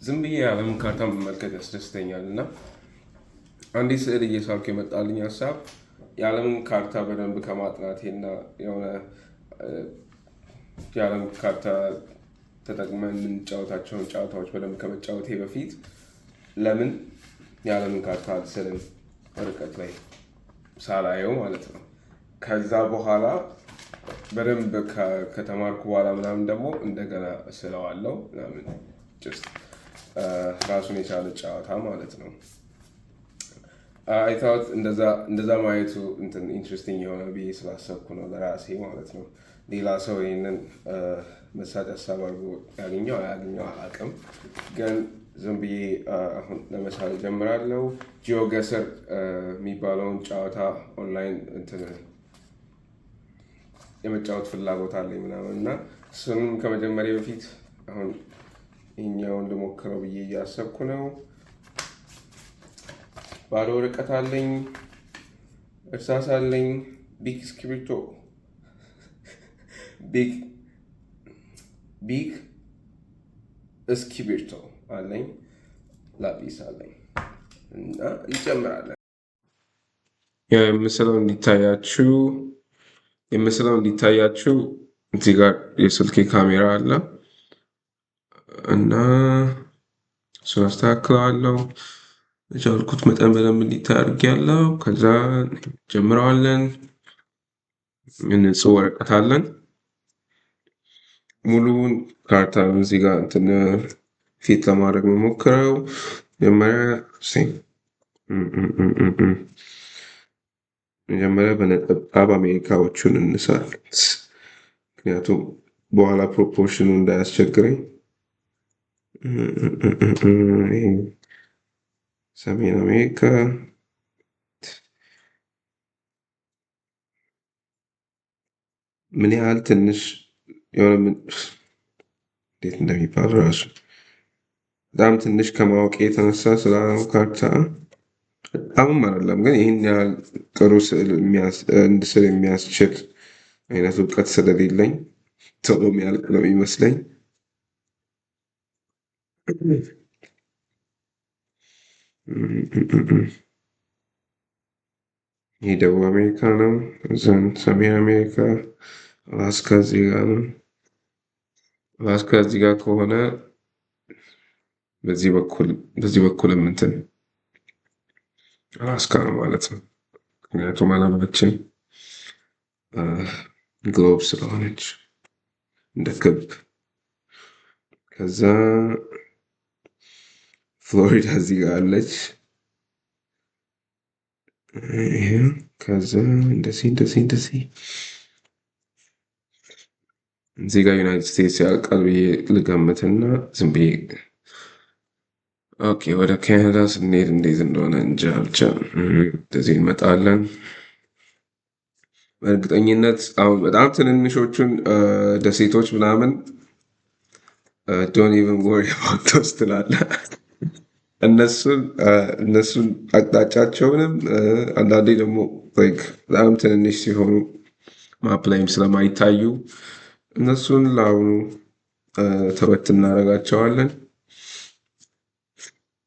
ዝም ብዬ የዓለምን ካርታ መመልከት ያስደስተኛል እና አንዲት ስዕል እየሳልኩ የመጣልኝ ሀሳብ የዓለምን ካርታ በደንብ ከማጥናቴና የሆነ የዓለም ካርታ ተጠቅመን የምንጫወታቸውን ጨዋታዎች በደንብ ከመጫወቴ በፊት ለምን የዓለምን ካርታ አልስልም ርቀት ላይ ሳላየው ማለት ነው። ከዛ በኋላ በደንብ ከተማርኩ በኋላ ምናምን ደግሞ እንደገና እስለዋለሁ ምናምን ራሱን የቻለ ጨዋታ ማለት ነው። አይታወት እንደዛ ማየቱ ኢንትረስቲንግ የሆነ ብዬ ስላሰብኩ ነው ለራሴ ማለት ነው። ሌላ ሰው ይህንን መሳጭ ሀሳብ አድርጎ ያገኘው አላውቅም። ግን ዝም ብዬ አሁን ለምሳሌ ጀምራለሁ። ጂኦገስር የሚባለውን ጨዋታ ኦንላይን የመጫወት ፍላጎት አለኝ ምናምን እና እሱንም ከመጀመሪያ በፊት አሁን ይህኛውን ልሞክረው ብዬ እያሰብኩ ነው። ባዶ ወረቀት አለኝ፣ እርሳስ አለኝ፣ ቢግ እስክሪብቶ ቢግ እስክሪብቶ አለኝ፣ ላጲስ አለኝ እና እንጨምራለን። የምስለው እንዲታያችሁ እዚህ ጋር የስልኬ ካሜራ አለ እና እሱን አስተካክለዋለሁ። የቻልኩት መጠን በደንብ እንዲታይ አድርጌያለሁ። ከዛ ጀምረዋለን። ንጹህ ወረቀት አለን። ሙሉውን ካርታ እዚህ ጋር ፊት ለማድረግ መሞክረው መጀመሪያ በነጠብጣብ አሜሪካዎቹን እንሳል። ምክንያቱም በኋላ ፕሮፖርሽኑ እንዳያስቸግረኝ። ሰሜን አሜሪካ ምን ያህል ትንሽ የሆነ እንዴት እንደሚባል ራሱ በጣም ትንሽ ከማወቅ የተነሳ ስለ ካርታ በጣምም አይደለም፣ ግን ይህን ያህል ጥሩ ስዕል እንድስል የሚያስችል አይነት እውቀት ስለሌለኝ ቶሎ የሚያልቅ ነው የሚመስለኝ። ይህ ደቡብ አሜሪካ ነው። እዛን ሰሜን አሜሪካ አላስካ እዚህ ጋር ነው። አላስካ እዚህ ጋር ከሆነ በዚህ በኩል አላስካ ነው ማለት ነው። ምክንያቱም አላማችን ግሎብ ስለሆነች እንደ ክብ። ከዛ ፍሎሪዳ እዚህ ጋር አለች። ከዛ እንደዚህ እዚህ ጋር ዩናይትድ ስቴትስ ያልቃል ብዬ ልገምትና ዝም ብዬ ኦኬ። ወደ ካናዳ ስንሄድ እንዴት እንደሆነ እንጃ፣ ብቻ እንደዚህ እንመጣለን። በእርግጠኝነት አሁን በጣም ትንንሾቹን ደሴቶች ምናምን ዶንት ኢቨን ወሪ አባውት ዶዝ ትላለህ። እነሱን አቅጣጫቸውንም አንዳንዴ ደግሞ በጣም ትንንሽ ሲሆኑ ማፕ ላይም ስለማይታዩ እነሱን ለአሁኑ ተወት እናደርጋቸዋለን።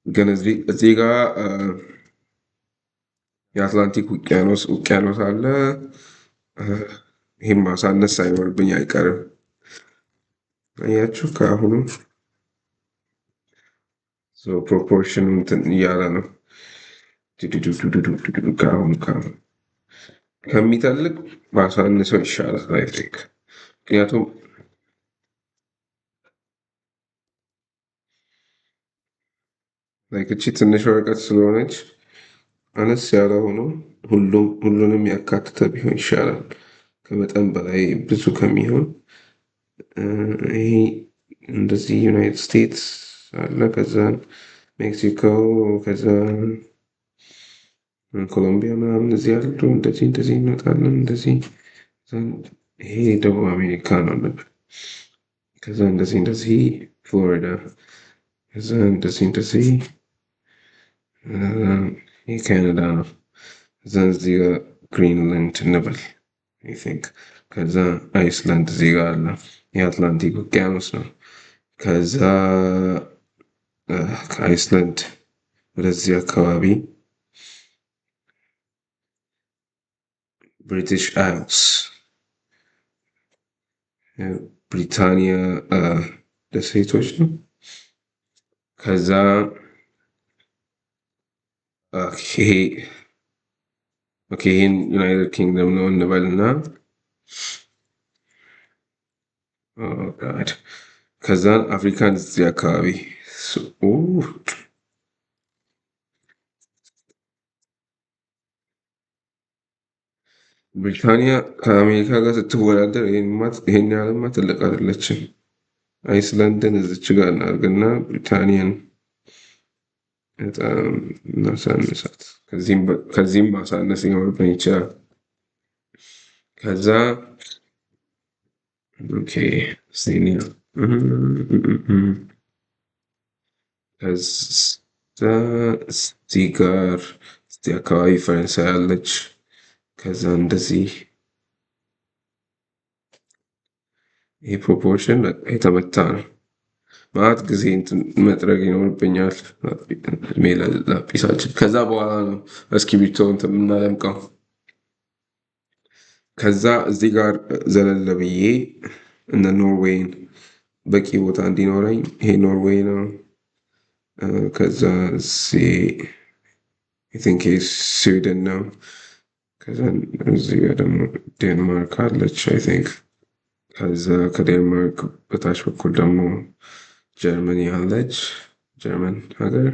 ግን እዚህ ጋር የአትላንቲክ ውቅያኖስ አለ። ይህም ማሳነስ ሳይኖርብኝ አይቀርም። አያችሁ ከአሁኑ ፕሮፖርሽኑ እያለ ነው። ከአሁኑ ከሚተልቅ ማሳነሰው ይሻላል አይ ቲንክ። ምክንያቱም እቺ ትንሽ ወረቀት ስለሆነች አነስ ያለ ሆኖ ሁሉንም ያካትተ ቢሆን ይሻላል ከመጠን በላይ ብዙ ከሚሆን። ይሄ እንደዚህ ዩናይትድ ስቴትስ አለ፣ ከዛ ሜክሲኮ፣ ከዛ ኮሎምቢያ ምናምን እዚህ ያሉ እንደዚህ እንወጣለን። እንደዚህ ይሄ ደቡብ አሜሪካ ነው ነበር። ከዛ እንደዚህ ፍሎሪዳ፣ ከዛ እንደዚህ ይሄ ካናዳ ነው። ከዛ እዚህ ጋር ግሪንላንድ እንበል አይ ቲንክ። ከዛ አይስላንድ እዚህ ጋር አለ፣ የአትላንቲክ ውቅያኖስ ነው። ከዛ ከአይስላንድ ወደዚህ አካባቢ ብሪቲሽ አይልስ ብሪታንያ ደሴቶች ነው። ከዛ ይሄን ዩናይትድ ኪንግደም ነው እንበልና ከዛን አፍሪካን እዚህ አካባቢ ብሪታንያ ከአሜሪካ ጋር ስትወዳደር ይሄን ያህልማ ትልቅ አይደለችም። አይስላንድን እዚች ጋር እናድርግና ብሪታንያን በጣም እናሳንሳት። ከዚህም ማሳነስ ሊኖርብን ይችላል። ከዛ ኦኬ ሲኒያ ከዛ እዚህ ጋር እዚህ አካባቢ ፈረንሳይ አለች። ከዛ እንደዚህ ይህ ፕሮፖርሽን የተመታ ነው። ማለት ጊዜ መጥረግ ይኖርብኛል። እድሜ ላጲሳችን። ከዛ በኋላ ነው እስክሪብቶ እንትን የምናደምቀው። ከዛ እዚህ ጋር ዘለለ ብዬ እነ ኖርዌይን በቂ ቦታ እንዲኖረኝ ይሄ ኖርዌይ ነው። ከዛ ቲንክ ስዊድን ነው። ከዛ እዚህ ጋር ደግሞ ዴንማርክ አለች አይ ቲንክ። ከዛ ከዴንማርክ በታች በኩል ደግሞ ጀርመኒ አለች፣ ጀርመን ሀገር።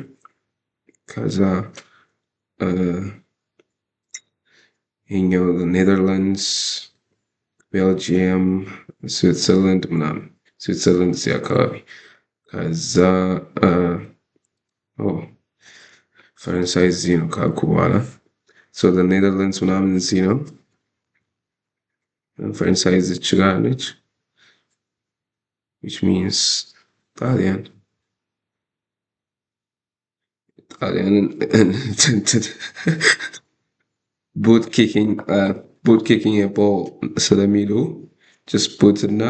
ከዛ ይሄኛው ኔዘርላንድስ፣ ቤልጂየም፣ ስዊትዘርላንድ ምናምን ስዊትዘርላንድ እዚህ አካባቢ። ከዛ ፈረንሳይ እዚህ ነው ካልኩ በኋላ ኔዘርላንድስ ምናምን እዚህ ነው። ፈረንሳይ እዚች ጋር ነች። which means ጣሊያን ጣሊያንን ቡት ኪኪንግ ቦል ስለሚሉ ጀስት ቡት እና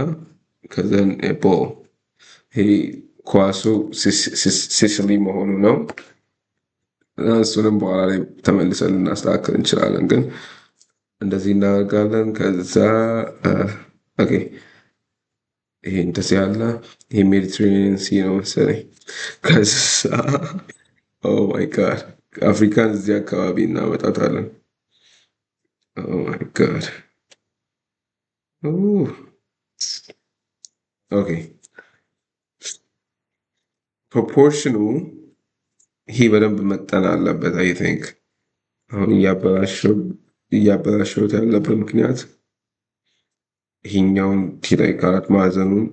ከዘን ቦል ይሄ ኳሱ ሲሲሊ መሆኑ ነው። እሱንም በኋላ ላይ ተመልሰን ልናስተካክል እንችላለን፣ ግን እንደዚህ እናደርጋለን። ከዛ ኦኬ ይሄ እንደዚህ ያለ ይሄ ሜዲትሬኒየን ሲ ነው መሰለኝ። ከዛ ኦ ማይ ጋድ አፍሪካን እዚህ አካባቢ እናመጣታለን። ኦ ማይ ጋድ ኦኬ ፕሮፖርሽኑ ይሄ በደንብ መጠን አለበት። አይ ቲንክ አሁን እያበላሸሁት ያለበት ምክንያት ይሄኛውን ላይ ከአራት ማዕዘኑን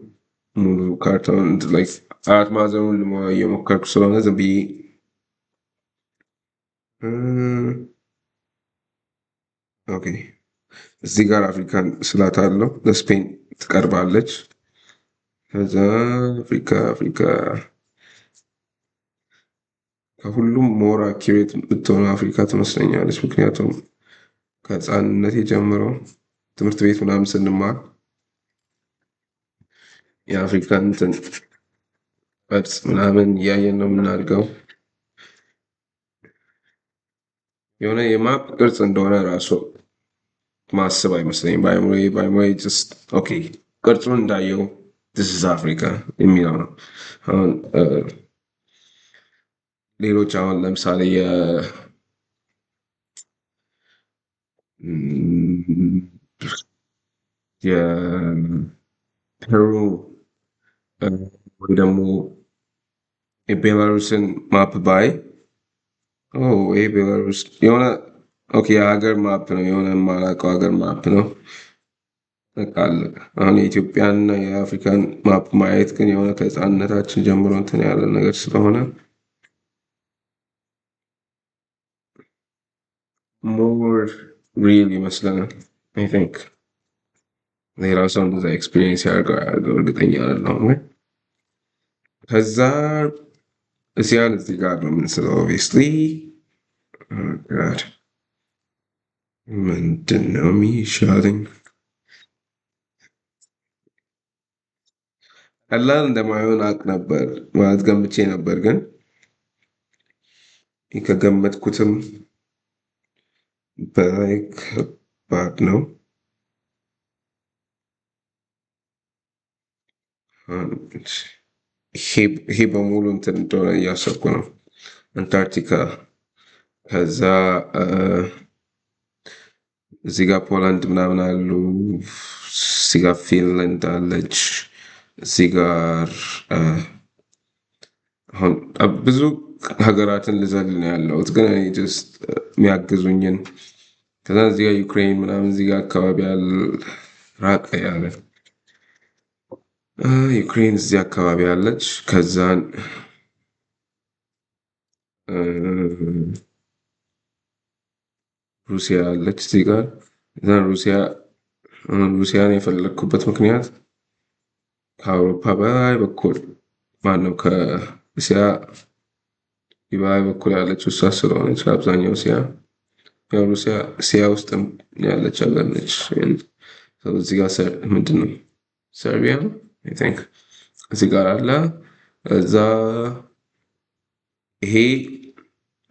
ሙሉ ካርታውን ላይ አራት ማዕዘኑን ልሞላ እየሞከርኩ ስለሆነ ዝም ብዬ ኦኬ እዚህ ጋር አፍሪካን ስላት አለው ለስፔን ትቀርባለች። ከዛ አፍሪካ ከሁሉም ሞር አኪሬት ብትሆነ አፍሪካ ትመስለኛለች። ምክንያቱም ከህፃንነት የጀምረው ትምህርት ቤት ምናምን ስንማር የአፍሪካን እንትን ቅርጽ ምናምን እያየን ነው የምናድገው። የሆነ የማፕ ቅርጽ እንደሆነ ራሱ ማስብ አይመስለኝም። በአይሞሬ ጀስት ኦኬ ቅርጹን እንዳየው this is አፍሪካ የሚለው ነው። አሁን ሌሎች አሁን ለምሳሌ የፔሩ ወይ ደግሞ የቤላሩስን ማፕ ባይ ይሄ ቤላሩስ የሆነ ኦኬ የሀገር ማፕ ነው፣ የሆነ የማላውቀው ሀገር ማፕ ነው። በቃ አለቀ። አሁን የኢትዮጵያንና የአፍሪካን ማፕ ማየት ግን የሆነ ከህፃንነታችን ጀምሮ እንትን ያለ ነገር ስለሆነ ሞር ሪል ይመስለናል። አይ ቲንክ ሌላው ሰው እንደዛ ኤክስፒሪየንስ ያደርገው እርግጠኛ አይደለሁም። ግን ከዛ እስያን እዚህ ጋር ነው የምንስለው። ኦብቪየስሊ ምንድን ነው የሚሻለኝ? ቀላል እንደማይሆን አውቅ ነበር ማለት ገምቼ ነበር፣ ግን ከገመትኩትም በላይ ከባድ ነው። ይሄ በሙሉ እንትን እንደሆነ እያሰብኩ ነው። አንታርክቲካ፣ ከዛ እዚህ ጋር ፖላንድ ምናምን አሉ፣ እዚህ ጋር ፊንላንድ አለች፣ እዚህ ጋር አሁን ብዙ ሀገራትን ልዘል ነው ያለሁት፣ ግን እኔ ጀስት የሚያግዙኝን ከዛ እዚህ ጋር ዩክሬን ምናምን እዚህ ጋር አካባቢ ያለ ራቀ ያለ ዩክሬን እዚህ አካባቢ አለች። ከዛን ሩሲያ አለች እዚህ ጋር። ከዛን ሩሲያን የፈለግኩበት ምክንያት ከአውሮፓ በላይ በኩል ማነው ከእስያ በላይ በኩል ያለች እሷ ስለሆነች አብዛኛው እስያ ያው ሩሲያ እስያ ውስጥም ያለች ሀገር ነች። እዚህ ጋር ምንድን ነው ሰርቢያ ነው አይ ቲንክ እዚህ ጋር አለ። እዛ ይሄ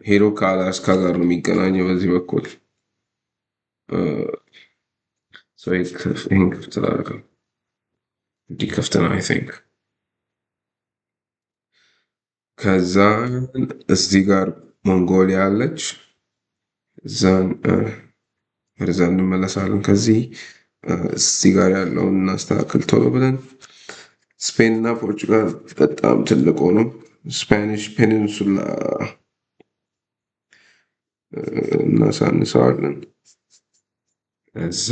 ሄዶ ከአላስካ ጋር ነው የሚገናኘው በዚህ በኩል ይህን ክፍት ላድርገው። እንዲህ ክፍት ነው አይ ቲንክ። ከዛ እዚህ ጋር ሞንጎሊያ አለች። እዛን ወደዛ እንመለሳለን። ከዚህ እዚህ ጋር ያለውን እናስተካክል ቶሎ ብለን። ስፔን እና ፖርቹጋል በጣም ትልቅ ነው። ስፓኒሽ ፔኒንሱላ እናሳንሰዋለን። እዛ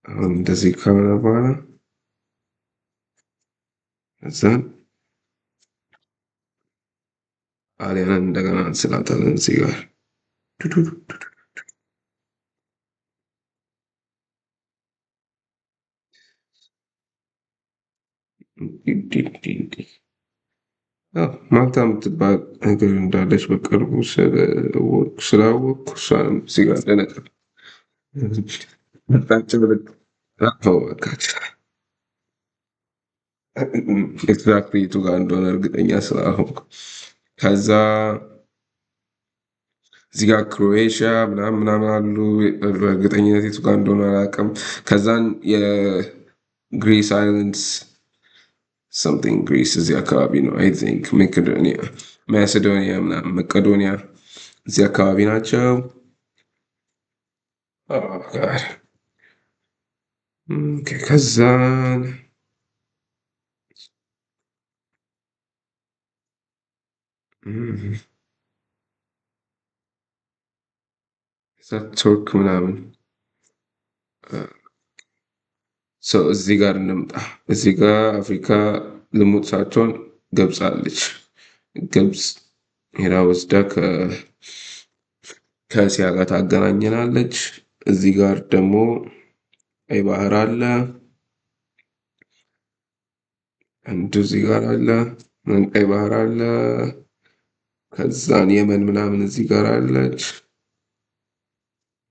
አሁን እንደዚህ ከሆነ በኋላ እዛን ጣሊያንን እንደገና እንስላታለን እዚህ ጋር ማልታ የምትባል ሀገር እንዳለች በቅርቡ ስላወቅኩ እሷንም እዚህ ጋር ለነጥብ ኤግዛክትሊ የቱ ጋር እንደሆነ እርግጠኛ ስላልሆንኩ ከዛ እዚህ ጋር ክሮኤሽያ ምናምን ምናምን አሉ። በእርግጠኝነት የቱ ጋር እንደሆነ አላውቅም። ከዛን የግሪስ አይላንድስ something ግሪስ እዚህ አካባቢ ነው አይ ቲንክ ማሴዶኒያ ምናምን መቄዶኒያ እዚህ አካባቢ ናቸው። ከዛን ቱርክ ምናምን እዚህ ጋር እንምጣ። እዚህ ጋር አፍሪካ ልሙጥ ሳትሆን ግብፅ አለች። ግብፅ ሄዳ ወስዳ ከእስያ ጋር ታገናኘናለች። እዚህ ጋር ደግሞ ቀይ ባህር አለ። አንዱ እዚህ ጋር አለ። ቀይ ባህር አለ። ከዛን የመን ምናምን እዚህ ጋር አለች።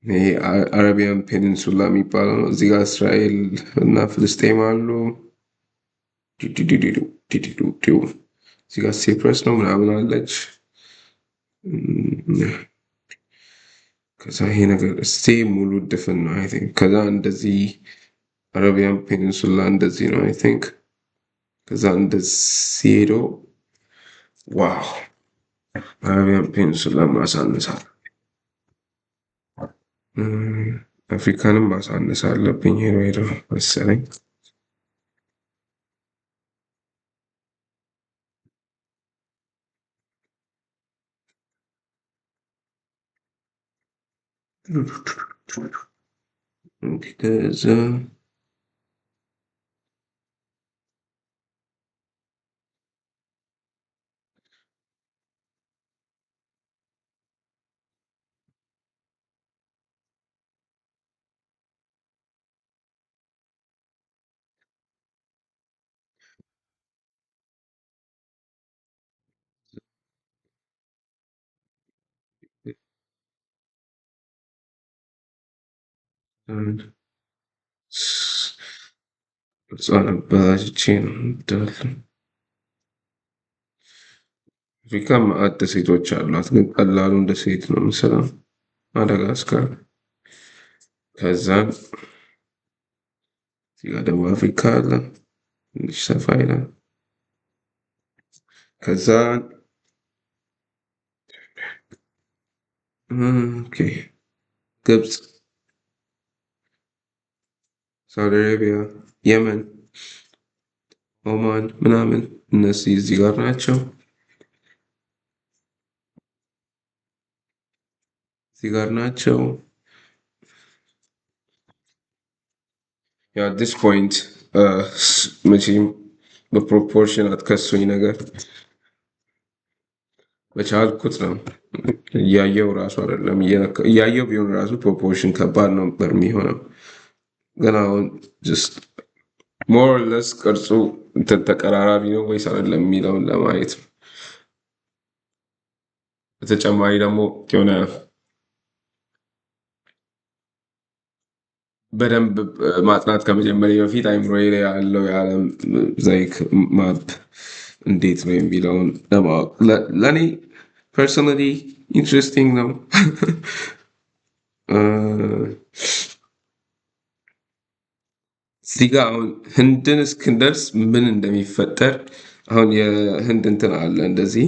ይሄ አረቢያን ፔኒንሱላ የሚባለው ነው። እዚህ ጋር እስራኤል እና ፍልስጤም አሉ። እዚህ ጋር ሲፕረስ ነው ምናምን አለች። ከዛ ይሄ ነገር እስቴ ሙሉ ድፍን ነው አይ ቲንክ። ከዛ እንደዚህ አረቢያን ፔኒንሱላ እንደዚህ ነው አይ ቲንክ። ከዛ እንደዚህ ሄዶ ዋው አረቢያን ፔኒንሱላ ማሳነሳል አፍሪካንም ማሳነስ አለብኝ ሄዶ ሄዶ መሰለኝ። ከዛ ቅርጿን አበላሽቼ ነው እንዳለ። አፍሪካ መዓት ደሴቶች አሏት፣ ግን ቀላሉ እንደ ሴት ነው የምስለው። ማዳጋስካር፣ ከዛ እዚህ ጋር ደቡብ አፍሪካ አለ፣ ትንሽ ሰፋ ይላል። ከዛ ኦኬ ግብፅ፣ ሳውዲ አረቢያ፣ የመን፣ ኦማን ምናምን እነዚህ እዚህ ጋር ናቸው። እዚህ ጋር ናቸው። ያ ዲስ ፖይንት መቼም በፕሮፖርሽን አትከሱኝ ነገር በቻልኩት ነው እያየው ራሱ አይደለም እያየው ቢሆን ራሱ ፕሮፖርሽን ከባድ ነበር የሚሆነው። ግን አሁን ጀስት ሞር ለስ ቅርጹ እንትን ተቀራራቢ ነው ወይስ አይደለም የሚለውን ለማየት ነው። በተጨማሪ ደግሞ የሆነ በደንብ ማጥናት ከመጀመሪያ በፊት አይምሮዬ ላይ ያለው የዓለም ላይክ ማፕ እንዴት ነው የሚለውን ለማወቅ ለእኔ ፐርሰናሊ ኢንትረስቲንግ ነው። እዚህ ጋ አሁን ህንድን እስክንደርስ ምን እንደሚፈጠር አሁን የህንድ እንትን አለ እንደዚህ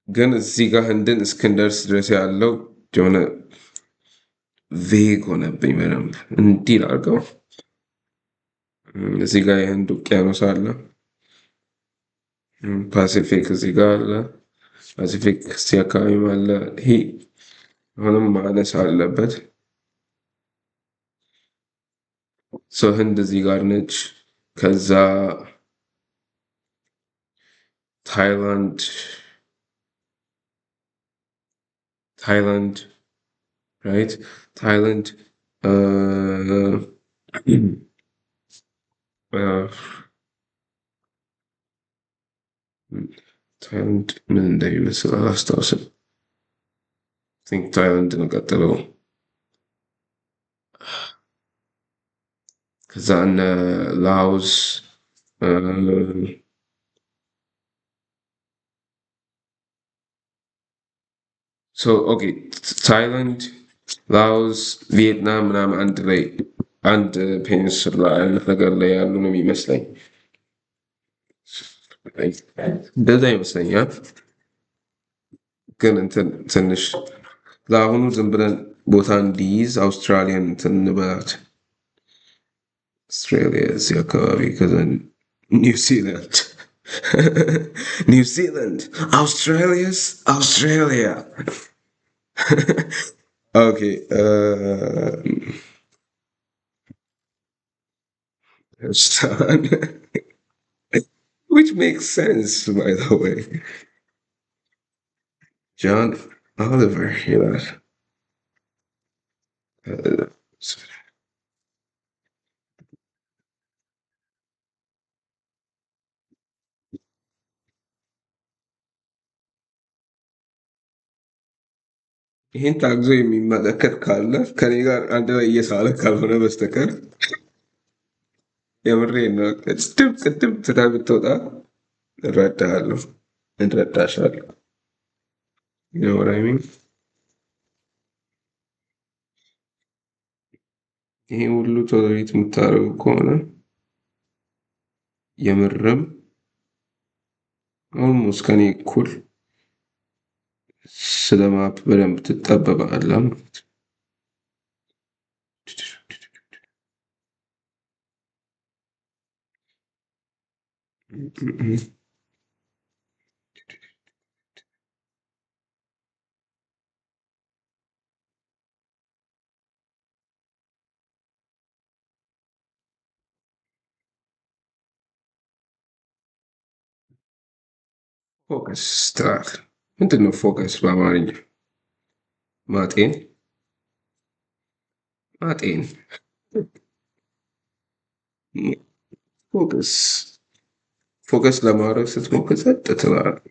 ግን እዚህ ጋር ህንድን እስክንደርስ ድረስ ያለው የሆነ ቬግ ሆነብኝ በደንብ እንዲህ ላድርገው። እዚህ ጋር የህንድ ውቅያኖስ አለ፣ ፓሲፊክ እዚህ ጋር አለ፣ ፓሲፊክ እዚህ አካባቢም አለ። ይሄ አሁንም ማነስ አለበት። ሰው ህንድ እዚህ ጋር ነች። ከዛ ታይላንድ right? Thailand, ታይላንድ ምን እንደሚመስል አላስታውስም። ቲንክ ታይላንድ ነው ቀጥለው። ከዛ እነ ላኦስ ኦኬ ታይላንድ፣ ላኦስ፣ ቪየትናም ምናምን አንድ ላይ አንድ ፔኒንሱላ አይነት ነገር ላይ ያሉ ነው የሚመስለኝ። እንደዛ ይመስለኛል። ግን እንትን ትንሽ ለአሁኑ ዝም ብለን ቦታ እንዲይዝ አውስትራሊያን እንትን እንበላት። አውስትራሊያ እዚህ አካባቢ፣ ከዛ ኒውዚላንድ ኒውዚላንድ አውስትራሊያ okay which makes sense by the way. John Oliver here. ይህን ታግዞ የሚመለከት ካለ ከኔ ጋር አንድ ላይ እየሳለ ካልሆነ በስተቀር የምሬን ነው። ቅድም ትዳ ብትወጣ እረዳሃለሁ፣ እንረዳሻለሁ። ወራይሚን ይሄ ሁሉ ቶሎሬት የምታደርጉ ከሆነ የምርም ኦልሞስት ከኔ እኩል ስለ ማፕ በደንብ ትጠበቃለህ ማለት ነው። ፎከስ ትራክ ምንድን ነው? ፎከስ በአማርኛ ማጤን ማጤን ፎከስ ለማድረግ ስትሞክር ጸጥ ትላለህ።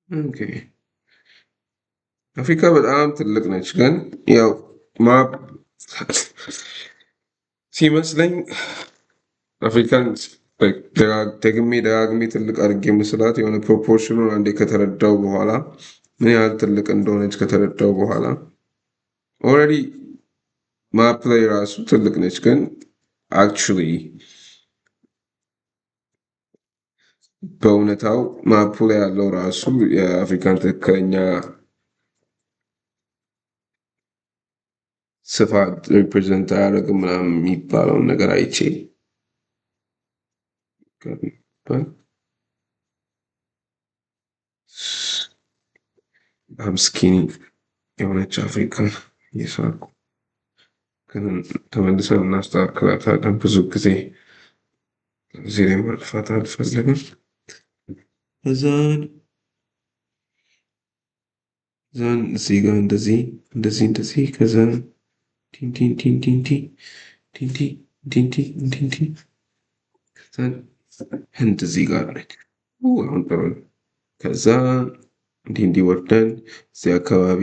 ኦኬ አፍሪካ በጣም ትልቅ ነች፣ ግን ያው ማፕ ሲመስለኝ አፍሪካን ደግሜ ደጋግሜ ትልቅ አድርጌ ምስላት የሆነ ፕሮፖርሽኑን አንዴ ከተረዳው በኋላ ምን ያህል ትልቅ እንደሆነች ከተረዳው በኋላ ኦልሬዲ ማፕ ላይ ራሱ ትልቅ ነች፣ ግን አክቹሊ በእውነታው ማፑ ላይ ያለው ራሱ የአፍሪካን ትክክለኛ ስፋት ሪፕሬዘንት አያደርግም ምናምን የሚባለውን ነገር አይቼ በጣም ስኪኒ የሆነች አፍሪካ እየሳቁ ግን ተመልሰን እናስተካክላታለን። ብዙ ጊዜ እዚህ ላይ ማጥፋት አልፈልግም። እዛን እዚህ ጋር እንደዚህ እንደዚህ እንደዚህ ከዛ ቲንቲ ቲንቲ ቲንቲ ቲንቲ ቲንቲ ከዛን ህንድ እዚህ ጋር ነች። አሁን ጥሩ ነው። ከዛ እንዲህ እንዲህ ወርደን እዚህ አካባቢ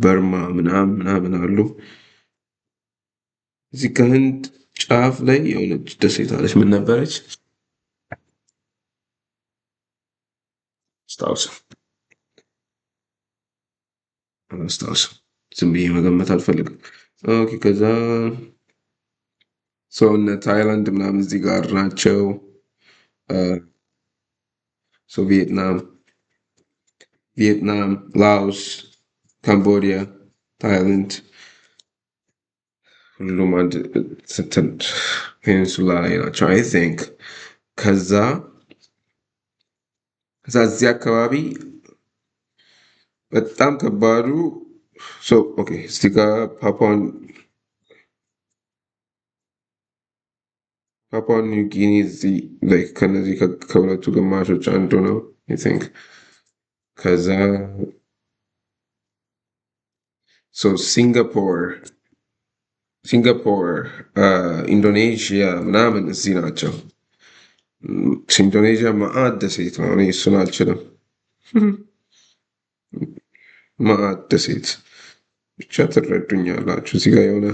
በርማ ምናምን ምናምን አሉ። እዚህ ከህንድ ጫፍ ላይ የሆነች ደሴት አለች። ምን ነበረች? አላስታውስም። ዝም ብዬ መገመት አልፈልግም። ኦኬ ከዛ ሰው እነ ታይላንድ ምናምን እዚህ ጋር ናቸው። ቪየትናም፣ ላኦስ፣ ካምቦዲያ፣ ታይላንድ ሁሉም አንድ ፔኒንሱላ ላይ ናቸው አይ ቲንክ። ከዛ እዚህ አካባቢ በጣም ከባዱ ኦኬ እዚህ ጋር ፓፑዋን ኒው ጊኒ ከነዚህ ከሁለቱ ግማሾች አንዱ ነው አይ ቲንክ። ከዛ ሲንጋፖር፣ ኢንዶኔዥያ ምናምን እዚህ ናቸው። ኢንዶኔዥያ መአት ደሴት ነው። እኔ እሱን አልችልም። መአት ደሴት ብቻ ትረዱኛላችሁ። እዚህ ጋር የሆነ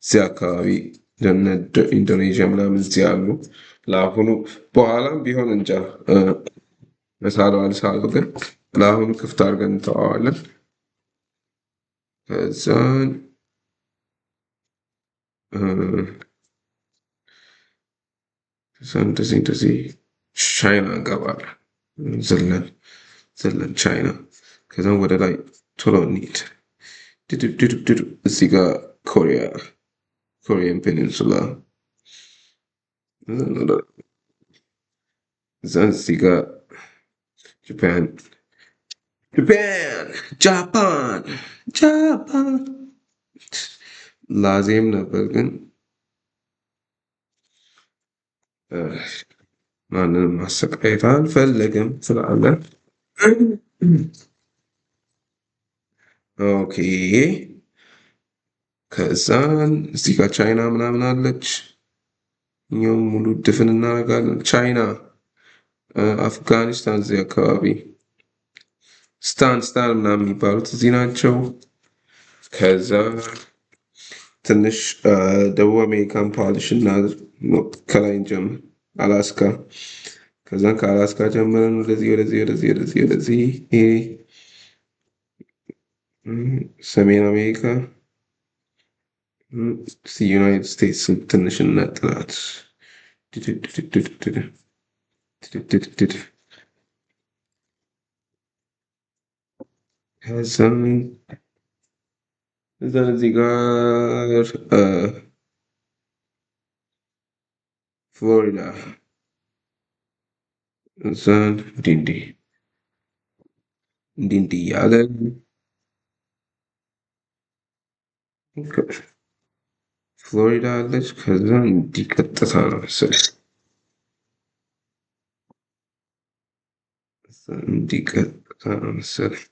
እዚህ አካባቢ ኢንዶኔዥያ ምናምን እዚህ አሉ። ለአሁኑ በኋላም ቢሆን እንጃ መሳለው አልሳለው፣ ግን ለአሁኑ ክፍት አድርገን እንተዋዋለን። ከዛን እንደዚህ ቻይና እንገባለን። ዘለን ቻይና። ከዛም ወደ ላይ ቶሎ እንሂድ። ድድብ እዚህ ጋር ኮሪያን ፔኒንሱላ፣ እዛን እዚህ ጋር ጃፓን፣ ላዜም ነበር ግን ማንንም ማሰቃየት አልፈለግም ስላለ ኦኬ። ከዛን እዚህ ጋር ቻይና ምናምን አለች። እኛውም ሙሉ ድፍን እናደርጋለን። ቻይና፣ አፍጋኒስታን እዚህ አካባቢ ስታን ምናምን የሚባሉት እዚህ ናቸው። ከዛ ትንሽ ደቡብ አሜሪካን ፓሊሽ እና ከላይ ጀምር አላስካ። ከዛን ከአላስካ ጀምረን ወደዚህ ሰሜን አሜሪካ፣ ዩናይትድ ስቴትስ ትንሽ እናጥላት። ከዛን እዚህ ጋር ፍሎሪዳ፣ እዛን እንዲህ እያለ ፍሎሪዳ አለች። ከዛ እንዲቀጥታ ነው መሰለኝ እንዲቀጥታ ነው መሰለኝ።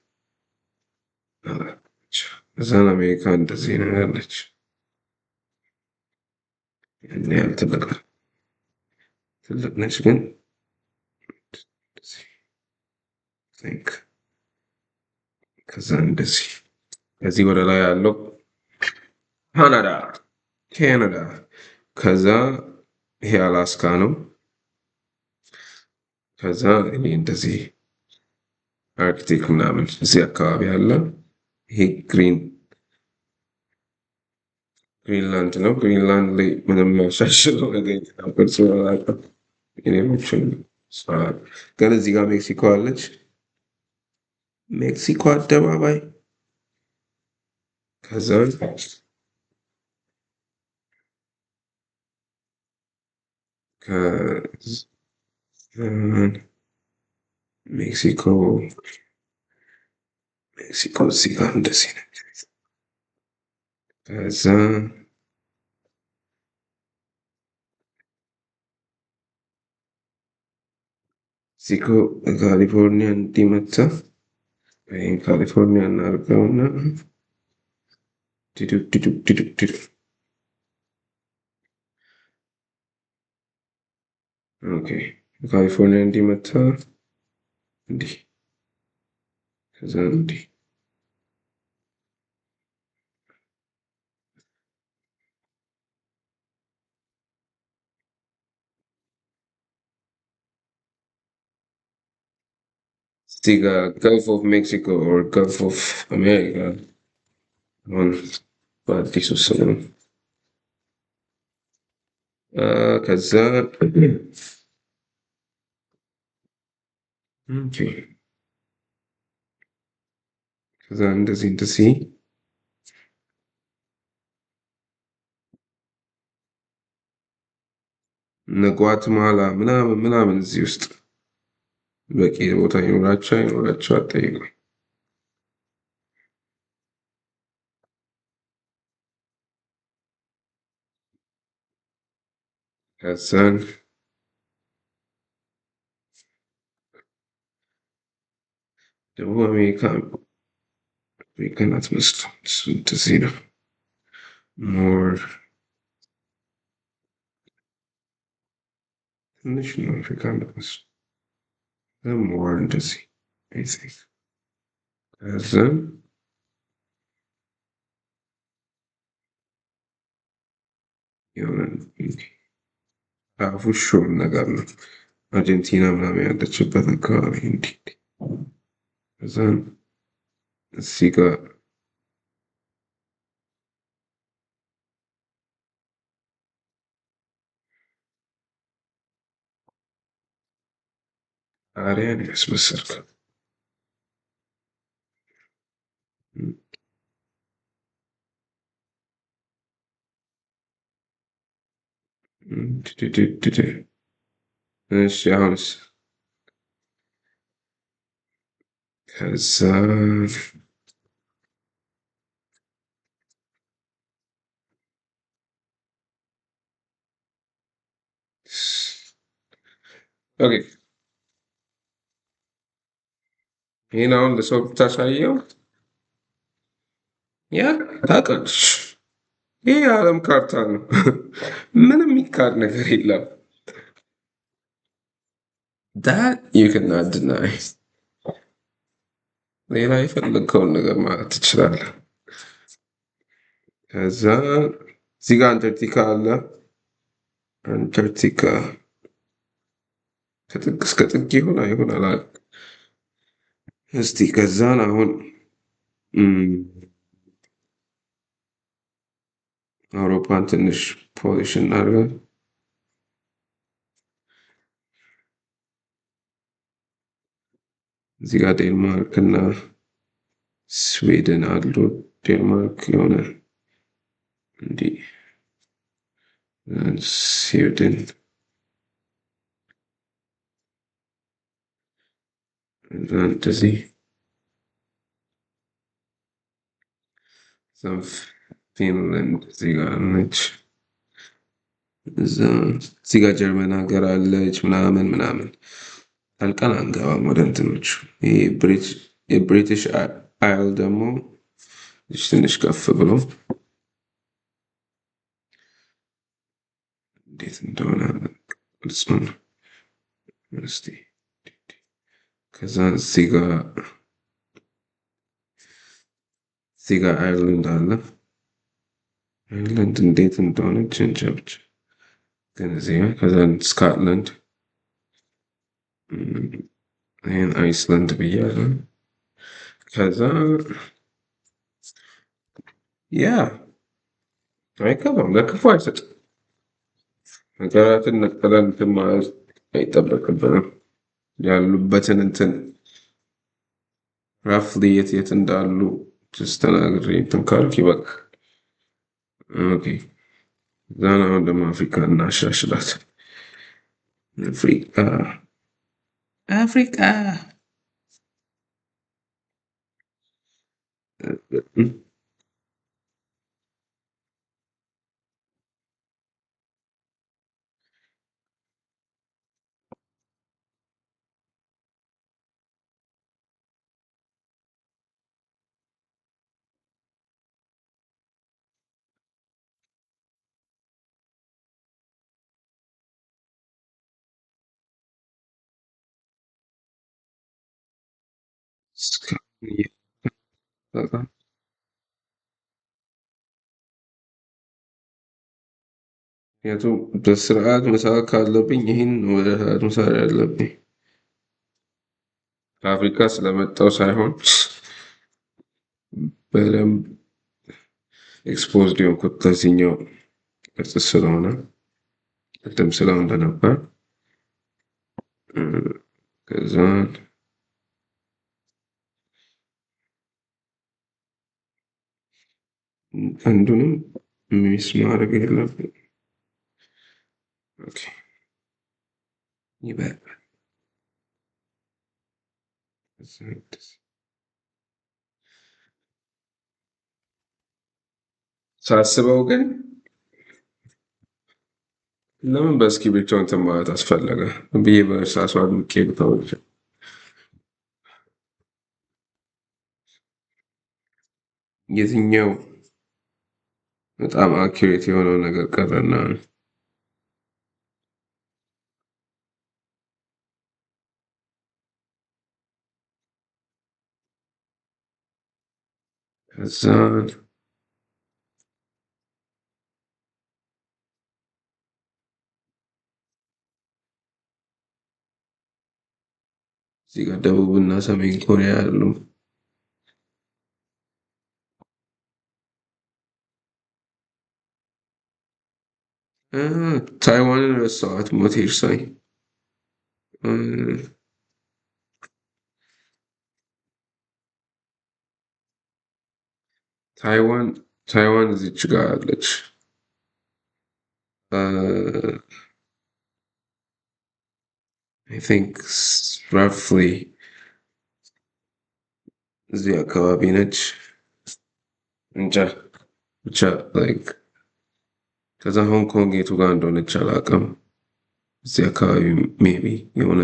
እዛን አሜሪካ እንደዚህ ነው ያለች። ያን ያህል ትልቅ ነች ግን ከዛ እንደዚህ ከዚህ ወደ ላይ ያለው ካናዳ ካናዳ። ከዛ ይሄ አላስካ ነው። ከዛ እኔ እንደዚህ አርክቲክ ምናምን እዚህ አካባቢ አለ። ይሄ ግሪንላንድ ነው። ግሪንላንድ ላይ ምንም የሚያሻሽለው ነገር ነበር አላውቅም። ሌሎችን ግን እዚህ ጋር ሜክሲኮ አለች። ሜክሲኮ አደባባይ ከዛ ሜክሲኮ እዚህ ጋር እንደዚህ ነው። ከዛ ሜክሲኮ ካሊፎርኒያ እንዲመታ ወይም ካሊፎርኒያ እናድርገውና ኦኬ ካሊፎርኒያ እንዲመታ እንዲህ ከዛ እንዲህ እዚህ ጋር ገልፍ ኦፍ ሜክሲኮ ኦር ገልፍ ኦፍ አሜሪካ አሁን በአዲሱ ስም ነው። ከዛ ከዛ እንደዚህ እነ ጓትማላ ምናምን እዚህ ውስጥ በቂ ቦታ ይኖራቸው አይኖራቸው አጠይቁ። ከዛን ደቡብ አሜሪካን አትመስሉም። እሱ እንደዚህ ነው ሞር ትንሽ ነው አፍሪካ አትመስሉ ሞር እንደዚህ ከዛን የሆነ አፉሾ ነገር ነው አርጀንቲና ምናምን ያለችበት አካባቢ እንዲህ ከዛን እዚህ ጋር ጣሪያን ያስመሰልከው እሺ አሁንስ ከዛ ኦኬ ይህን አሁን ለሰው ብታሳየው ያ ታውቃለች። ይህ የዓለም ካርታ ነው። ምንም የሚካድ ነገር የለም። that you cannot deny ሌላ የፈለግከውን ነገር ማለት ትችላለህ። ከዛ እዚህ ጋር አንታርክቲካ አለ። አንታርክቲካ ከጥግ እስከ ጥግ ይሆን አይሆን አላውቅም። እስቲ ከዛን አሁን አውሮፓን ትንሽ ፖሊሽ እናድርገን። እዚህ ጋር ዴንማርክ እና ስዊድን አሉ። ዴንማርክ የሆነ እንዲህ ስዊድን እንደዚህ ፊንላንድ እዚህ ጋር ነች። እዚህ ጋር ጀርመን ሀገር አለች ምናምን ጠልቀን አንገባም ወደ እንትኖቹ። ይሄ የብሪቲሽ አይል ደግሞ ትንሽ ከፍ ብሎ እንዴት እንደሆነ እስቲ ከዛ እዚህ ጋር እዚህ ጋር አይርላንድ አለ። አይርላንድ እንዴት እንደሆነች እንጃ ብቻ ግን እዚህ ጋር ከዛ ስካትላንድ ይህን አይስላንድ ብያለሁ። ከዛ ያ አይከፋም፣ ለክፉ አይሰጥም። ነገራትን ነጥለን እንትን ማለት አይጠበቅብንም። ያሉበትን እንትን ራፍሊ የት የት እንዳሉ ጀስት ተናግሬ እንትን ካልክ ይበቃል። ኦኬ ዛና አሁን ደግሞ አፍሪካ እናሻሽላት። አፍሪካ አፍሪካ ምክንያቱም በስርዓት መስራት ካለብኝ ይህን ወደ ስርዓት መስራት ያለብኝ ከአፍሪካ ስለመጣው ሳይሆን በደንብ ኤክስፖዝድ የሆንኩት ለዚህኛው ቅርጽ ስለሆነ ቅድም ስለው እንደነበር ከዛ አንዱንም ሚስ ማድረግ የለብኝ። ኦኬ ይበቃል። ሳስበው ግን ለምን በእስክሪብቶ እንትን ማለት አስፈለገ ብዬ በእርሳሱ አድምቄ ብተወው የትኛው በጣም አኪሬት የሆነው ነገር ቀረና ከዛ እዚህ ጋር ደቡብና ሰሜን ኮሪያ አሉ። ታይዋንን ረሳኋት ሞቴ ይርሳኝ። ታይዋን እዚች ጋር አለች። አይ ቲንክ ራፍሊ እዚህ አካባቢ ነች። እንጃ ብቻ ላይክ ከዛ ሆንግ ኮንግ የቱ ጋር እንደሆነች አላውቅም። እዚህ አካባቢ ሜቢ የሆነ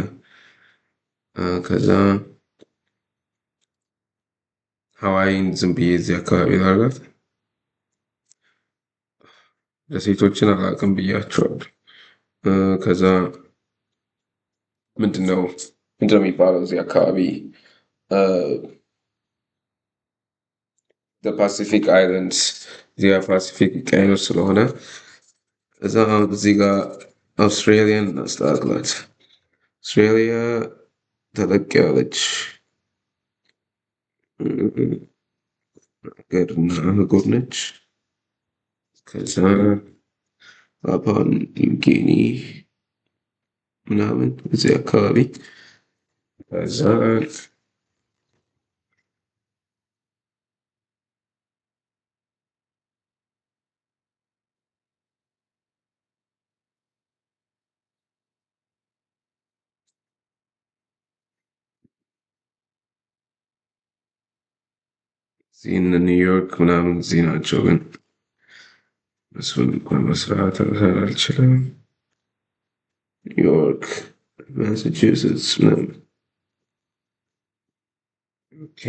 ከዛ ሀዋይን ዝም ብዬ እዚህ አካባቢ ላርጋት። ደሴቶችን አላውቅም ብያቸዋለሁ። ከዛ ምንድነው የሚባለው እዚህ አካባቢ ፓሲፊክ አይላንድስ እዚህ ጋር ፓሲፊክ ውቅያኖስ ስለሆነ እዛ እዚህ ጋር አውስትራሊያን እናስተካክላት። አውስትራሊያ ተለቅ ያለች ሀገርና አህጉር ነች። ከዛ ፓፑዋ ኒውጊኒ ምናምን እዚህ አካባቢ ከዛ እዚህ እነ ኒውዮርክ ምናምን እዚህ ናቸው። ግን እሱን እንኳን መስራት አልችልም። ኒውዮርክ ማሳቹሴትስ ምናምን ኦኬ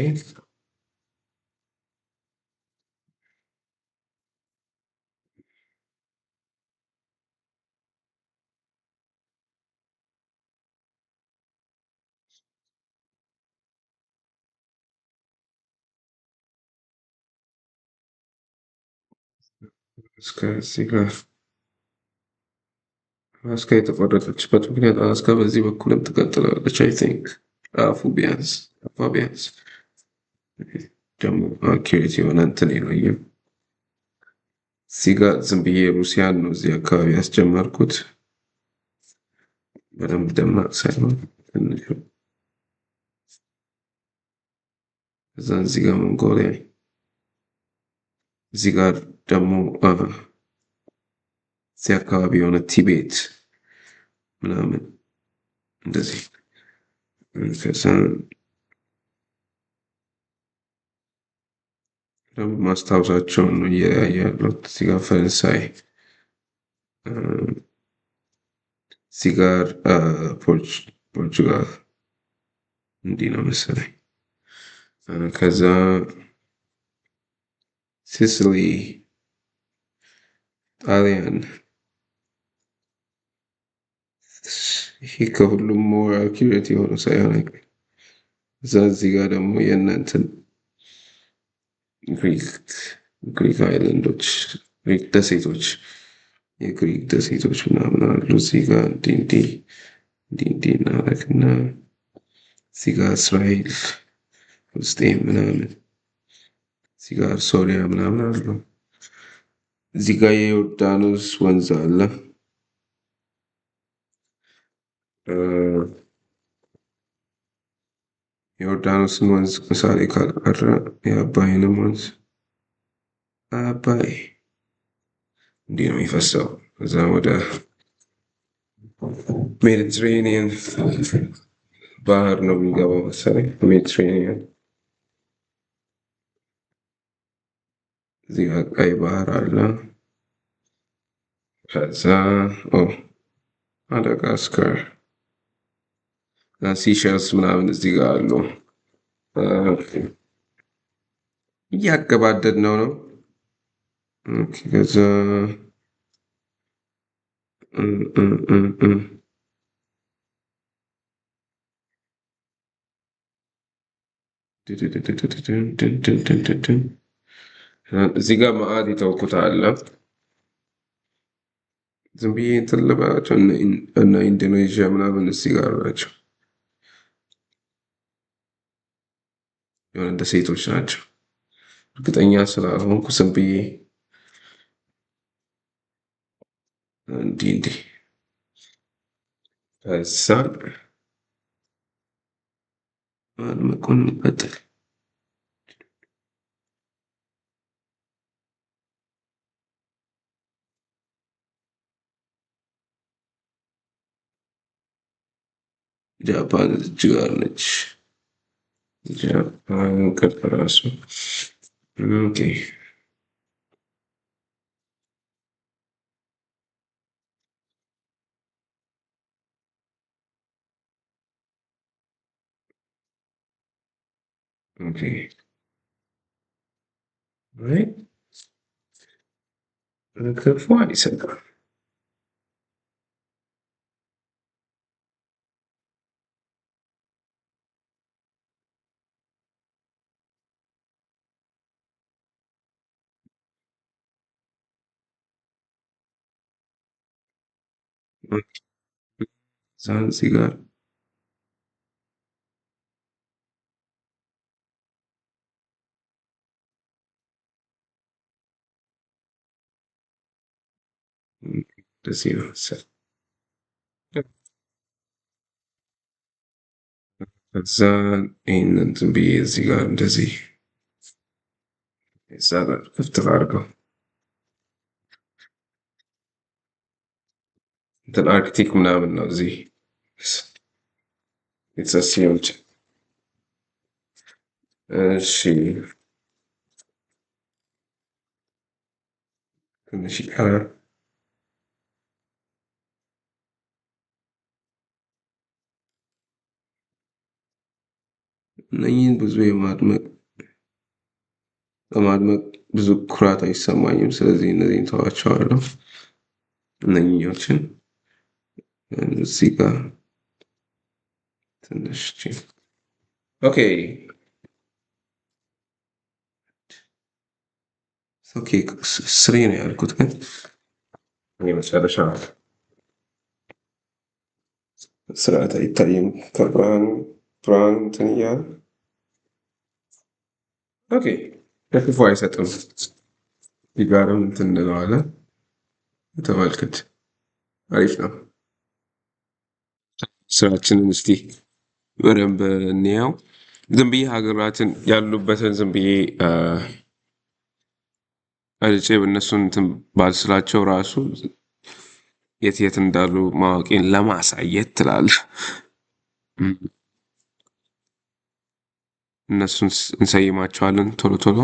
እስከዚህ ጋር አላስካ የተቆረጠችበት ምክንያት አላስካ በዚህ በኩልም ትቀጥላለች። አይ ቲንክ አፉ ቢያንስ ደግሞ አኪሬት የሆነ እንትን የለኝም። እዚህ ጋር ዝም ብዬ ሩሲያን ነው እዚህ አካባቢ ያስጀመርኩት። በደንብ ደማቅ ሳይሆን ትንሹ። እዛን እዚህ ጋር መንጎሊያ፣ እዚህ ጋር ደግሞ እዚህ አካባቢ የሆነ ቲቤት ምናምን እንደዚህ። ከዛ ደግሞ ማስታወሳቸውን ነው ያሉት። እዚህ ጋር ፈረንሳይ፣ እዚህ ጋር ፖርቹጋል እንዲህ ነው መሰለኝ። ከዛ ሲሲሊ፣ ጣሊያን። ይሄ ከሁሉም ሞር አኪሬት የሆነ ሳይሆን አይቀርም። እዛ እዚህ ጋር ደግሞ የእናንትን ግሪክ አይላንዶች፣ ግሪክ ደሴቶች፣ የግሪክ ደሴቶች ምናምን አሉ። እዚህ ጋር እንዲህ እናደርግና እዚህ ጋር እስራኤል፣ ፍልስጤም ምናምን፣ እዚህ ጋር ሶሪያ ምናምን አሉ። እዚህ ጋር የዮርዳኖስ ወንዝ አለ። የዮርዳኖስን ወንዝ ምሳሌ ካልቀረ የአባይንም ወንዝ አባይ እንዲህ ነው የሚፈሰው። ከዛ ወደ ሜዲትሬኒየን ባህር ነው የሚገባው መሰለኝ። ሜዲትሬኒየን እዚህ ጋር ቀይ ባህር አለ። ከዛ ማዳጋስካር፣ ሲሸልስ ምናምን እዚህ ጋር አሉ። እያገባደድ ነው። ከዛ እዚህ ጋር መአት የተውኩት አለ። ዝም ብዬ እንትን ልበላቸው እና ኢንዶኔዥያ ምናምን እዚህ ጋር ናቸው። የሆነ እንደ ሴቶች ናቸው። እርግጠኛ ስላልሆንኩ ዝም ብዬ እንዲህ ከዛ ማድመቁን እንቀጥል። ጃፓን እዚህ ጋር ነች። ጃፓን ቅርጽ ራሱ ኦኬ። ክፉ አይሰጥም። ዛንዚባር እንደዚህ ነው መሰለኝ። ከዛ ይህንን እንትን ብዬ እዚህ ጋር እንደዚህ እዛ ጋር ክፍት ላድርገው። እንትን አርክቲክ ምናምን ነው እዚህ የተሰሲዎች። እሺ ትንሽ ይቀራል። እነኝህን ብዙ በማድመቅ ብዙ ኩራት አይሰማኝም። ስለዚህ እነዚህን ተዋቸዋለሁ። እነኝኞችን እዚህ ጋር ትንሽ ኦኬ ኦኬ ስሪ ነው ያልኩት ግን የመጨረሻ ስርዓት አይታይም ከብርሃን ብርሃን እንትን እያለ ኦኬ ለክፉ አይሰጥም። ጋርም እንትን እንለዋለን። ተመልከት አሪፍ ነው። ስራችንን እስቲ በደንብ እንየው። ዝም ብዬ ሀገራትን ያሉበትን ዝም ብዬ አልጬ በእነሱን እንትን ባልስላቸው ራሱ የት የት እንዳሉ ማወቄን ለማሳየት ትላለህ። እነሱን እንሰይማቸዋለን ቶሎ ቶሎ።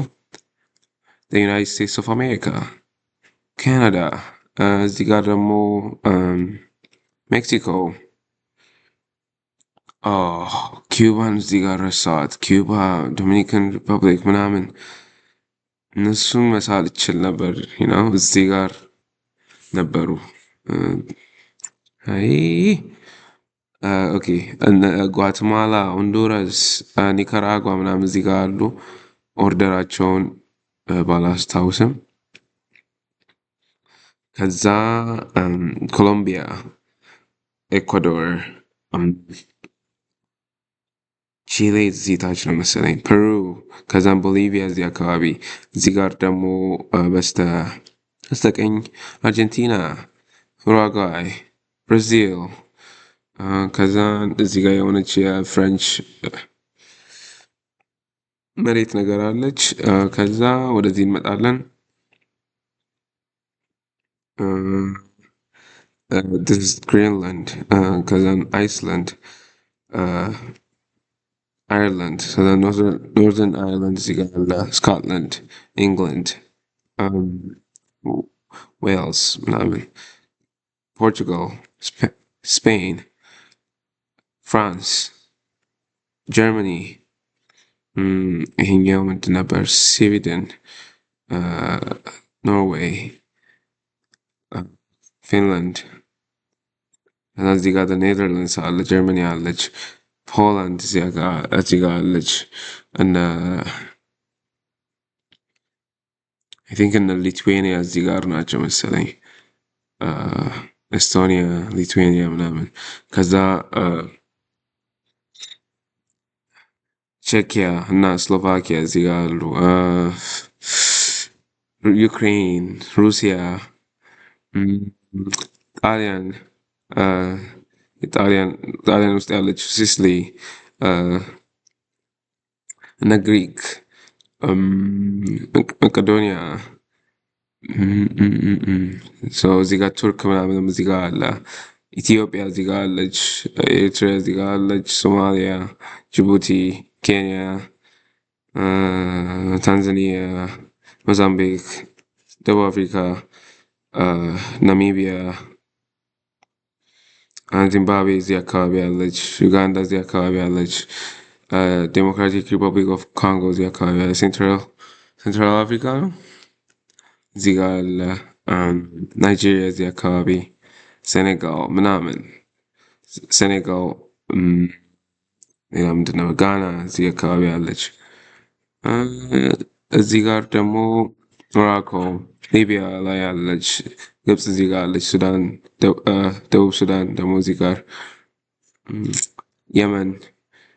ዩናይትድ ስቴትስ ኦፍ አሜሪካ፣ ካናዳ፣ እዚህ ጋር ደግሞ ሜክሲኮ፣ ኪዩባን እዚህ ጋር ረሳኋት። ኪዩባ፣ ዶሚኒካን ሪፐብሊክ ምናምን እነሱን መሳል ይችል ነበር ነው እዚህ ጋር ነበሩ። አይ ኦኬ ጓትማላ፣ ሆንዱራስ፣ ኒካራጓ ምናምን እዚህ ጋር አሉ። ኦርደራቸውን ባላስታውስም ከዛ ኮሎምቢያ፣ ኤኳዶር፣ ቺሌ እዚህ ታች ነው መሰለኝ፣ ፔሩ፣ ከዛም ቦሊቪያ እዚህ አካባቢ። እዚህ ጋር ደግሞ በስተቀኝ አርጀንቲና፣ ኡሩጓይ፣ ብራዚል፣ ከዛ እዚህ ጋር የሆነች የፍሬንች መሬት ነገር አለች። ከዛ ወደዚህ እንመጣለን። ግሪንላንድ፣ ከዛም አይስላንድ፣ አየርላንድ፣ ኖርዘርን አየርላንድ እዚህ ጋር አለ። ስኮትላንድ፣ ኢንግላንድ፣ ዌልስ ምናምን፣ ፖርቹጋል፣ ስፔን፣ ፍራንስ፣ ጀርመኒ፣ ይሄኛው ምንድን ነበር? ስዊድን፣ ኖርዌይ፣ ፊንላንድ፣ እና እዚህ ጋር ኔዘርላንድስ አለ፣ ጀርመኒ አለች፣ ፖላንድ እዚህ ጋር አለች፣ እነ አይ ቲንክ እነ ሊትዌኒያ እዚህ ጋር ናቸው መሰለኝ። ኤስቶኒያ፣ ሊትዌኒያ ምናምን። ከዛ ቼኪያ እና ስሎቫኪያ እዚህ ጋር አሉ። ዩክሬን፣ ሩሲያ፣ ጣሊያን፣ ጣሊያን ውስጥ ያለችው ሲስሊ፣ እነ ግሪክ፣ መቄዶኒያ፣ እዚህ ጋር ቱርክ ምናምንም እዚህ ጋር አለ። ኢትዮጵያ እዚህ ጋር አለች። ኤርትራ እዚህ ጋር አለች። ሶማሊያ፣ ጅቡቲ፣ ኬንያ፣ ታንዛኒያ፣ ሞዛምቢክ፣ ደቡብ አፍሪካ፣ ናሚቢያ፣ ዚምባብዌ እዚህ አካባቢ አለች። ዩጋንዳ እዚህ አካባቢ አለች። ዴሞክራቲክ ሪፐብሊክ ኦፍ ኮንጎ እዚህ አካባቢ አለ። ሴንትራል አፍሪካ ነው እዚህ ጋር አለ። ናይጄሪያ እዚህ አካባቢ፣ ሴኔጋል ምናምን፣ ሴኔጋል ሌላ ምንድን ነው? ጋና እዚህ አካባቢ አለች። እዚህ ጋር ደግሞ ሞሮኮ፣ ሊቢያ ላይ አለች። ግብፅ እዚህ ጋር አለች። ሱዳን፣ ደቡብ ሱዳን ደግሞ እዚህ ጋር፣ የመን፣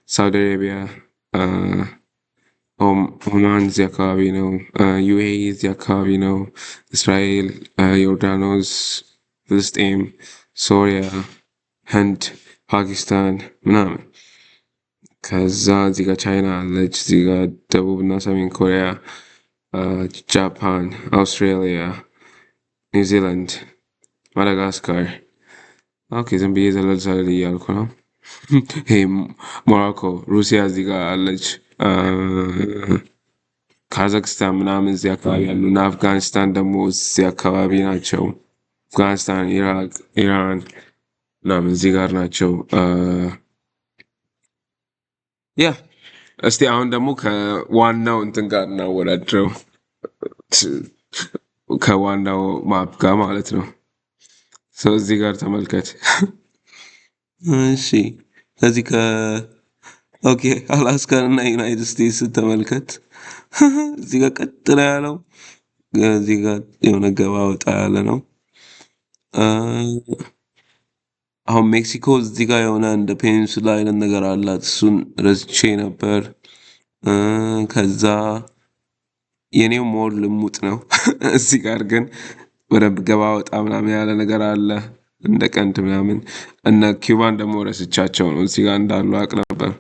ሳውዲ አረቢያ፣ ኦማን እዚህ አካባቢ ነው። ዩኤኢ እዚህ አካባቢ ነው። እስራኤል፣ ዮርዳኖስ፣ ፍልስጤም፣ ሶሪያ፣ ህንድ፣ ፓኪስታን ምናምን። ከዛ እዚህ ጋር ቻይና አለች። እዚህ ጋር ደቡብ እና ሰሜን ኮሪያ፣ ጃፓን፣ አውስትራሊያ፣ ኒውዚላንድ፣ ማዳጋስካር። ኦኬ ዝም ብዬ ዘለል እያልኩ ነው። ይሄ ሞሮኮ፣ ሩሲያ እዚህ ጋር አለች። ካዛክስታን ምናምን እዚህ አካባቢ ያሉ እና አፍጋኒስታን ደግሞ እዚህ አካባቢ ናቸው። አፍጋኒስታን፣ ኢራቅ፣ ኢራን ምናምን እዚህ ጋር ናቸው። ያ እስቲ አሁን ደግሞ ከዋናው እንትን ጋር እናወዳድረው፣ ከዋናው ማፕ ጋር ማለት ነው። ሰው እዚህ ጋር ተመልከት። እሺ ከዚህ ኦኬ አላስካን እና ዩናይትድ ስቴትስ ተመልከት። እዚህ ጋር ቀጥላ ያለው እዚህ ጋር የሆነ ገባ ወጣ ያለ ነው። አሁን ሜክሲኮ እዚህ ጋር የሆነ እንደ ፔኒንሱላ አይነት ነገር አላት። እሱን ረስቼ ነበር። ከዛ የኔው ሞር ልሙጥ ነው። እዚህ ጋር ግን በደንብ ገባ ወጣ ምናምን ያለ ነገር አለ እንደ ቀንድ ምናምን። እነ ኪውባን ደግሞ ረስቻቸው ነው እዚህ ጋር እንዳሉ አውቅ ነበር።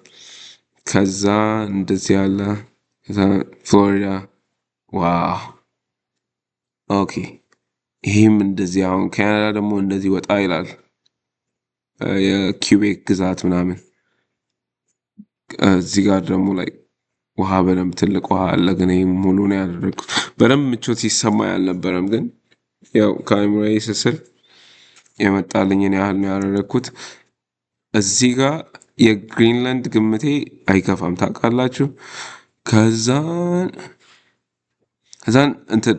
ከዛ እንደዚህ ያለ ፍሎሪዳ ዋው ኦኬ። ይህም እንደዚህ አሁን ካናዳ ደግሞ እንደዚህ ወጣ ይላል። የኪውቤክ ግዛት ምናምን እዚህ ጋር ደግሞ ላይ ውሃ በደንብ ትልቅ ውሃ አለ። ግን ይህም ሙሉ ነው ያደረግኩት። በደንብ ምቾት ሲሰማኝ አልነበረም። ግን ያው ከአእምሮዬ ስስል የመጣልኝን ያህል ነው ያደረግኩት። እዚህ ጋር የግሪንላንድ ግምቴ አይከፋም ታውቃላችሁ። ከዛን እንትን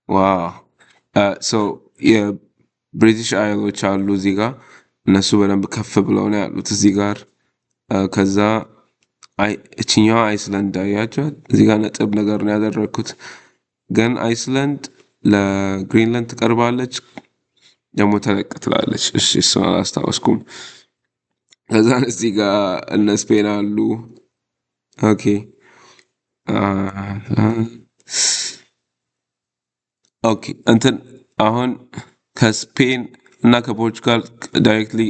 ዋው የብሪቲሽ አይሎች አሉ እዚህ ጋር። እነሱ በደንብ ከፍ ብለው ነው ያሉት እዚህ ጋር። ከዛ እችኛዋ አይስላንድ አያችኋት እዚህ ጋር ነጥብ ነገር ነው ያደረግኩት። ግን አይስላንድ ለግሪንላንድ ትቀርባለች ደግሞ ተለቅ ትላለች። እሺ እሱን አላስታወስኩም። ከዛን እዚህ ጋር እነ ስፔን አሉ። ኦኬ ኦኬ እንትን አሁን ከስፔን እና ከፖርቹጋል ዳይሬክትሊ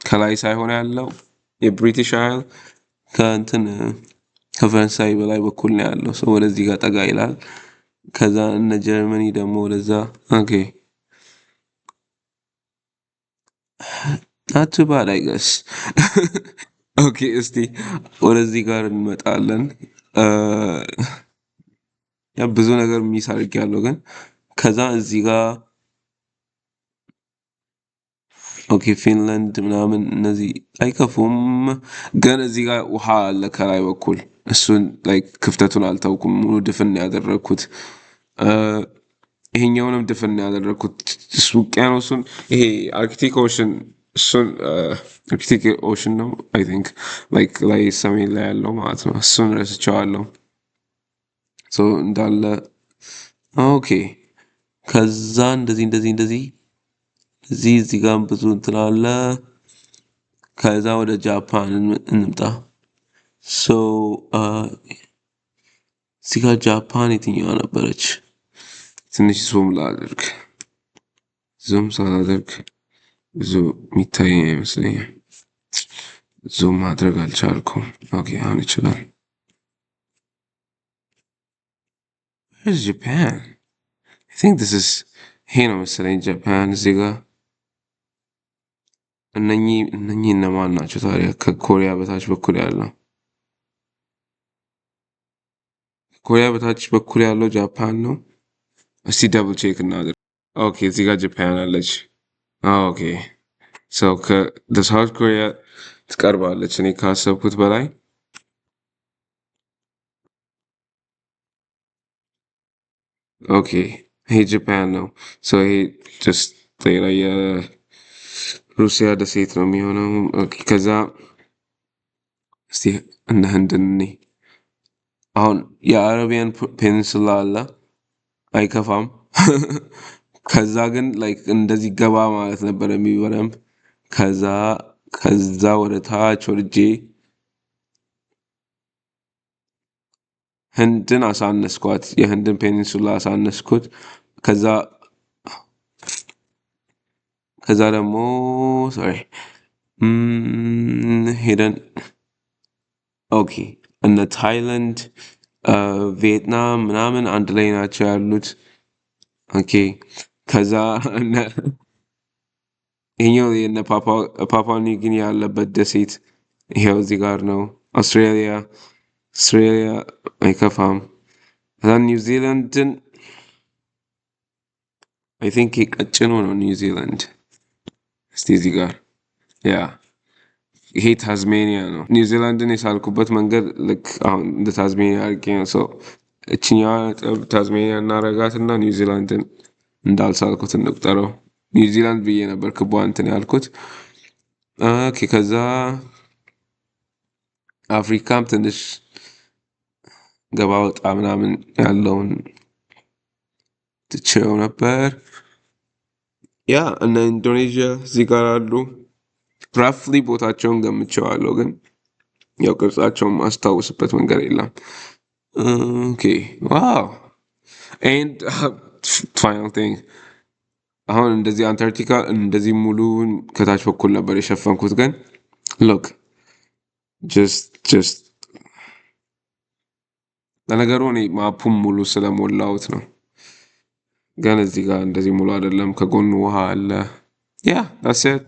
ከላይ ሳይሆን ያለው የብሪቲሽ አይል ከእንትን ከፈረንሳይ በላይ በኩል ነው ያለው። ሰው ወደዚህ ጋር ጠጋ ይላል። ከዛ እነ ጀርመኒ ደግሞ ወደዛ። ኦኬ not too bad I guess። ኦኬ እስቲ ወደዚህ ጋር እንመጣለን። ያ ብዙ ነገር ሚስ አድርጌያለሁ። ግን ከዛ እዚህ ጋር ኦኬ ፊንላንድ ምናምን እነዚህ አይከፉም። ግን እዚህ ጋር ውሃ አለ ከላይ በኩል። እሱን ላይክ ክፍተቱን አልታውኩም። ሙሉ ድፍን ያደረግኩት ይሄኛውንም ድፍን ያደረግኩት ውቅያኖሱን ይሄ አርክቲክ ኦሽን እሱን አርክቲክ ኦሽን ነው አይ ቲንክ ላይክ ላይ ሰሜን ላይ ያለው ማለት ነው። እሱን ረስቼዋለሁ። ሶ እንዳለ ኦኬ። ከዛ እንደዚህ እዚህ ጋር ብዙ እንትን አለ። ከዛ ወደ ጃፓን እንምጣ። ሶ እዚህ ጋር ጃፓን የትኛዋ ነበረች? ትንሽ ዙም ላድርግ። ዙም ሳላደርግ ብዙ የሚታይ አይመስለኝም። ዙም ማድረግ አልቻልኩም። ኦኬ አሁን ይችላል። Where's Japan? I think this is ይሄ ነው መሰለኝ ጃፓን። እዚህ ጋር እነኚህ እነማን ናቸው ታዲያ? ከኮሪያ በታች በኩል ያለው ኮሪያ በታች በኩል ያለው ጃፓን ነው። እስቲ ደብል ቼክ እናድርግ። ኦኬ እዚህ ጋር ጃፓን አለች። ኦኬ ሰው ከሳውት ኮሪያ ትቀርባለች እኔ ካሰብኩት በላይ። ኦኬ ይሄ ጃፓን ነው። ሰው ይሄ ጀስት ሌላ የሩሲያ ደሴት ነው የሚሆነው። ኦኬ ከዛ እስቲ እነ ህንድን እኔ አሁን የአረቢያን ፔኒንሱላ አለ አይከፋም። ከዛ ግን ላይክ እንደዚህ ገባ ማለት ነበር የሚበረም። ከዛ ወደ ታች ወርጄ ህንድን አሳነስኳት። የህንድን ፔኒንሱላ አሳነስኩት። ከዛ ደግሞ ሶሪ ሄደን ኦኬ እነ ታይላንድ ቪየትናም ምናምን አንድ ላይ ናቸው ያሉት። ኦኬ ከዛ ይሄኛው የነ ፓፓ ኒው ጊኒ ያለበት ደሴት ይሄው እዚህ ጋር ነው። አውስትራሊያ አይከፋም። ከዛ ኒውዚላንድን አይ ቲንክ ቀጭኑ ነው ኒውዚላንድ። እስቲ እዚህ ጋር ያ ይሄ ታዝሜኒያ ነው። ኒውዚላንድን የሳልኩበት መንገድ ልክ አሁን እንደ ታዝሜኒያ አድርጌ ነው። ሰው እችኛዋ ታዝሜኒያ እናረጋትና ኒውዚላንድን እንዳልሳልኩት እንቁጠረው። ኒውዚላንድ ብዬ ነበር ክቧ እንትን ያልኩት። ኦኬ ከዛ አፍሪካም ትንሽ ገባ ወጣ ምናምን ያለውን ትቼው ነበር። ያ እነ ኢንዶኔዥያ እዚህ ጋር አሉ። ራፍሊ ቦታቸውን ገምቼዋለሁ፣ ግን ያው ቅርጻቸውን ማስታወስበት መንገድ የለም። ኦኬ ዋው ኤንድ ፋይናል ቲንግ አሁን እንደዚህ አንታርክቲካ እንደዚህ ሙሉን ከታች በኩል ነበር የሸፈንኩት፣ ግን ሎክ ጀስት ለነገሩ እኔ ማፑም ሙሉ ስለሞላሁት ነው። ግን እዚህ ጋር እንደዚህ ሙሉ አይደለም። ከጎኑ ውሃ አለ። ያ ዳትስ ኢት